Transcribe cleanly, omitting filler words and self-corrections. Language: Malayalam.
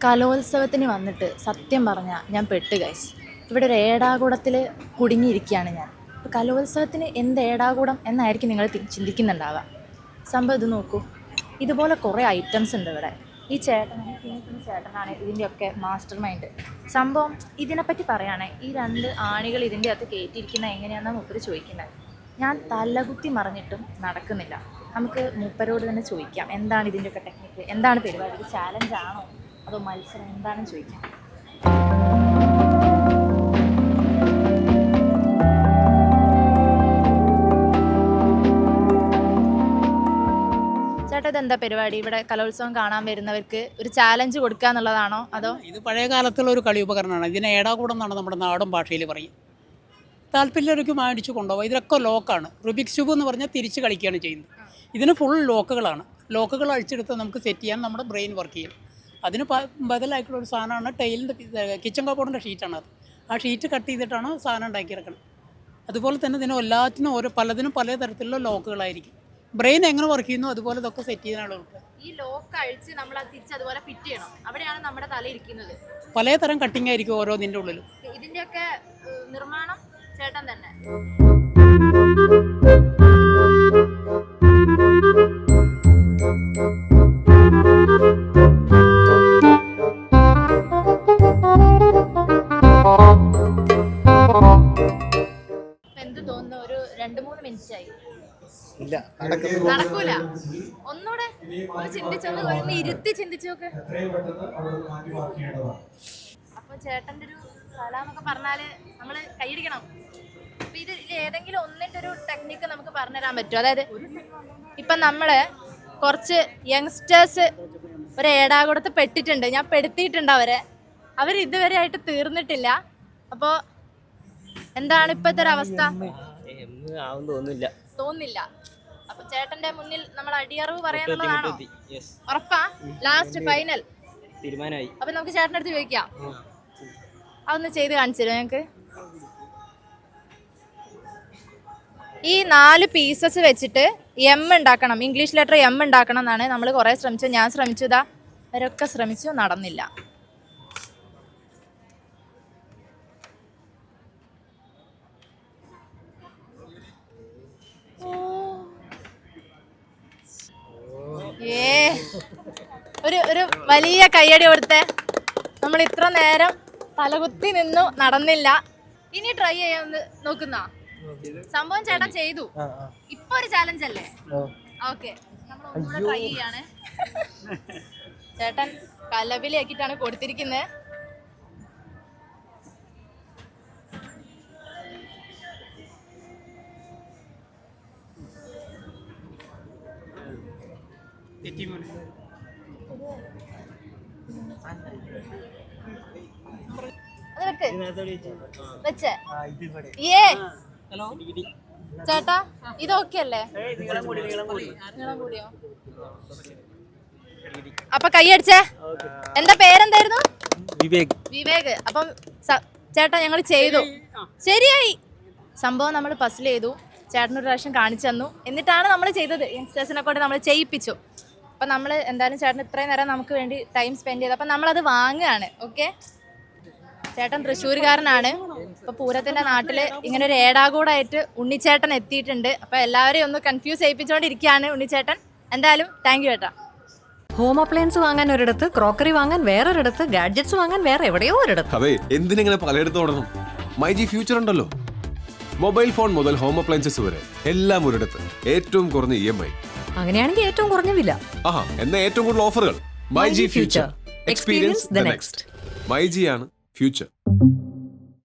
കലോത്സവത്തിന് വന്നിട്ട് സത്യം പറഞ്ഞാൽ ഞാൻ പെട്ട് ഗൈസ്. ഇവിടെ ഒരു ഏടാകൂടത്തിൽ കുടുങ്ങിയിരിക്കുകയാണ് ഞാൻ. ഇപ്പോൾ കലോത്സവത്തിന് എന്ത് ഏടാകൂടം എന്നായിരിക്കും നിങ്ങൾ ചിന്തിക്കുന്നുണ്ടാവുക. സംഭവം ഇത് നോക്കൂ, ഇതുപോലെ കുറേ ഐറ്റംസ് ഉണ്ട് ഇവിടെ. ഈ ചേട്ടനാണ് ഇതിൻ്റെയൊക്കെ മാസ്റ്റർ മൈൻഡ്. സംഭവം ഇതിനെപ്പറ്റി പറയുകയാണെങ്കിൽ ഈ 2 ആണികൾ ഇതിൻ്റെ അകത്ത് കയറ്റിയിരിക്കുന്നത് എങ്ങനെയാണെന്നാണ് മൂപ്പര് ചോദിക്കുന്നത്. ഞാൻ തലകുത്തി മറിഞ്ഞിട്ടും നടക്കുന്നില്ല. നമുക്ക് മൂപ്പരോട് തന്നെ ചോദിക്കാം, എന്താണ് ഇതിൻ്റെയൊക്കെ ടെക്നിക്ക്, എന്താണ് പരിപാടി, ഇത് ചാലഞ്ചാണോ അതോ മത്സരം എന്താണെന്ന് ചോദിക്കാം. ചേട്ടാ, ഇതെന്താ പരിപാടി? ഇവിടെ കലോത്സവം കാണാൻ വരുന്നവർക്ക് ഒരു ചാലഞ്ച് കൊടുക്കുക എന്നുള്ളതാണോ അതോ? ഇത് പഴയ കാലത്തുള്ള ഒരു കളി ഉപകരണമാണ്. ഇതിനെ ഏടാകൂടം എന്നാണ് നമ്മുടെ നാടൻ ഭാഷയിൽ പറയും. താല്പര്യർക്ക് മേടിച്ച് കൊണ്ടുപോകുക. ഇതിലൊക്കെ ലോക്കാണ്. റുബിക്സ് ക്യൂബ് എന്ന് പറഞ്ഞാൽ തിരിച്ച് കളിക്കുകയാണ് ചെയ്യുന്നത്. ഇതിന് ഫുൾ ലോക്കുകളാണ്. ലോക്കുകൾ അഴിച്ചെടുത്ത് നമുക്ക് സെറ്റ് ചെയ്യാൻ നമ്മുടെ ബ്രെയിൻ വർക്ക് ചെയ്യും. അതിന് ബദലായിട്ടുള്ള ഒരു സാധനമാണ് ടൈലിൻ്റെ കിച്ചൺ കബോർഡിൻ്റെ ഷീറ്റാണ് അത്. ആ ഷീറ്റ് കട്ട് ചെയ്തിട്ടാണ് സാധനം ഉണ്ടാക്കിയെടുക്കണം. അതുപോലെ തന്നെ ഇതിന് എല്ലാത്തിനും പലതിനും പല തരത്തിലുള്ള ലോക്കുകളായിരിക്കും. ബ്രെയിൻ എങ്ങനെ വർക്ക് ചെയ്യുന്നു അതുപോലെ ഇതൊക്കെ സെറ്റ് ചെയ്യാനുള്ള ഈ ലോക്ക് അഴിച്ച് നമ്മൾ അത് തിരിച്ച് അതുപോലെ ഫിറ്റ് ചെയ്യണം. അവിടെയാണ് നമ്മുടെ തല ഇരിക്കുന്നത്. പലതരം കട്ടിങ് ആയിരിക്കും ഓരോന്നിൻ്റെ ഉള്ളിൽ. ഇതിൻ്റെയൊക്കെ നിർമ്മാണം ചേട്ടൻ തന്നെ. എന്ത് തോന്നുന്നു? ഒരു 2-3 മിനിറ്റ് ആയി. നടക്കൂല. ഒന്നുകൂടെ ചിന്തിച്ചോന്ന്, ഒന്ന് ഇരുത്തി ചിന്തിച്ചു നോക്ക്. അപ്പൊ ചേട്ടന്റെ ഒരു കല എന്നൊക്കെ പറഞ്ഞാല് നമ്മള് കൈയടിക്കണം. അപ്പൊ ഇത് ഏതെങ്കിലും ഒന്നിന്റെ ഒരു ടെക്നിക്ക് നമുക്ക് പറഞ്ഞുതരാൻ പറ്റുമോ? അതായത് ഇപ്പൊ നമ്മള് കുറച്ച് യങ്സ്റ്റേഴ്സ് ഒരു ഏടാകൂടത്ത് പെട്ടിട്ടുണ്ട്. ഞാൻ പെടുത്തിയിട്ടുണ്ട് അവർ ഇതുവരെ ആയിട്ട് തീർന്നിട്ടില്ല. അപ്പോ എന്താണ് ഇപ്പത്തെ ഒരു അവസ്ഥ? തോന്നില്ല. അപ്പൊ ചേട്ടന്റെ മുന്നിൽ നമ്മൾ അടിയറവ് പറയാനുള്ളതാണോ? ഉറപ്പാ? ലാസ്റ്റ് ഫൈനൽ തീരുമാനമായി. അപ്പൊ നമുക്ക് ചേട്ടൻ്റെ അടുത്ത് ചോദിക്കാം. അതൊന്ന് ചെയ്ത് കാണിച്ചു തരുമോ ഞങ്ങക്ക്? ഈ 4 പീസസ് വെച്ചിട്ട് എം ഉണ്ടാക്കണം. ഇംഗ്ലീഷ് ലെറ്റർ എം ഉണ്ടാക്കണം എന്നാണ് നമ്മൾ കുറെ ശ്രമിച്ചു. ഞാൻ ശ്രമിച്ചു, ഇതാ അവരൊക്കെ ശ്രമിച്ചു, നടന്നില്ല. ഒരു വലിയ കയ്യടി കൊടുത്തേ. നമ്മൾ ഇത്ര നേരം തലകുത്തി നിന്നു, നടന്നില്ല. ഇനി ട്രൈ ചെയ്യാൻ നോക്കുന്ന സംഭവം ചേട്ടൻ ചെയ്തു. ഇപ്പൊ ഒരു ചാലഞ്ച് അല്ലേ? ഓക്കെ, നമ്മൾ ഒന്നുകൂടെ ട്രൈ ചെയ്യാണ്. ചേട്ടൻ കലവിലാക്കിട്ടാണ് കൊടുത്തിരിക്കുന്നത്. ചേട്ടാ, ഇതൊക്കെ അല്ലേ? അപ്പൊ കൈയടിച്ചേ. എന്താ പേരെന്തായിരുന്നു? വിവേക്. അപ്പം ചേട്ടാ ഞങ്ങൾ ചെയ്തു, ശരിയായി. സംഭവം നമ്മൾ പസിൽ ചെയ്തു. ചേട്ടനൊരു പ്രാവശ്യം കാണിച്ചു തന്നു. എന്നിട്ടാണ് നമ്മൾ ചെയ്തത്. യങ്സ്റ്റേഴ്സിനെ കൊണ്ട് നമ്മൾ ചെയ്യിപ്പിച്ചു. അപ്പം നമ്മൾ എന്തായാലും ചേട്ടൻ ഇത്രയും നേരം നമുക്ക് വേണ്ടി ടൈം സ്പെൻഡ് ചെയ്ത് അപ്പം നമ്മളത് വാങ്ങുകയാണ്. ഓക്കെ, ചേട്ടൻ തൃശ്ശൂർകാരനാണ്. ഇപ്പോൾ പൂരത്തിൻ്റെ നാട്ടിൽ ഇങ്ങനെ ഒരു ഏടാകൂടായിട്ട് ഉണ്ണിച്ചേട്ടൻ എത്തിയിട്ടുണ്ട്. അപ്പോൾ എല്ലാവരെയും ഒന്ന് കൺഫ്യൂസ് ചെയ്യിപ്പിച്ചുകൊണ്ടിരിക്കുകയാണ് ഉണ്ണിച്ചേട്ടൻ. എന്തായാലും താങ്ക് യു ചേട്ടാ. ഹോം അപ്ലയൻസ് വാങ്ങാൻ ഒരിടത്ത്, ക്രോക്കറി വാങ്ങാൻ വേറൊരിടത്ത്, ഗാഡ്ജറ്റ്സ് വാങ്ങാൻ വേറെ എവിടെയോ ഒരിടത്ത്. അതെ, എന്തിനെങ്ങനെ പലയിടത്തും ഓടണം? മൈജി ഫ്യൂച്ചർ ഉണ്ടല്ലോ. മൊബൈൽ ഫോൺ മുതൽ ഹോം അപ്ലയൻസസ് വരെ എല്ലാം ഒരിടത്ത്. ഏറ്റവും കുറഞ്ഞ EMI. അങ്ങനെയാണെങ്കിൽ ഏറ്റവും കുറഞ്ഞ വില. എന്നാ ഏറ്റവും കൂടുതൽ ഓഫറുകൾ. MyG future. Experience the next. MyG ആണ് ഫ്യൂച്ചർ.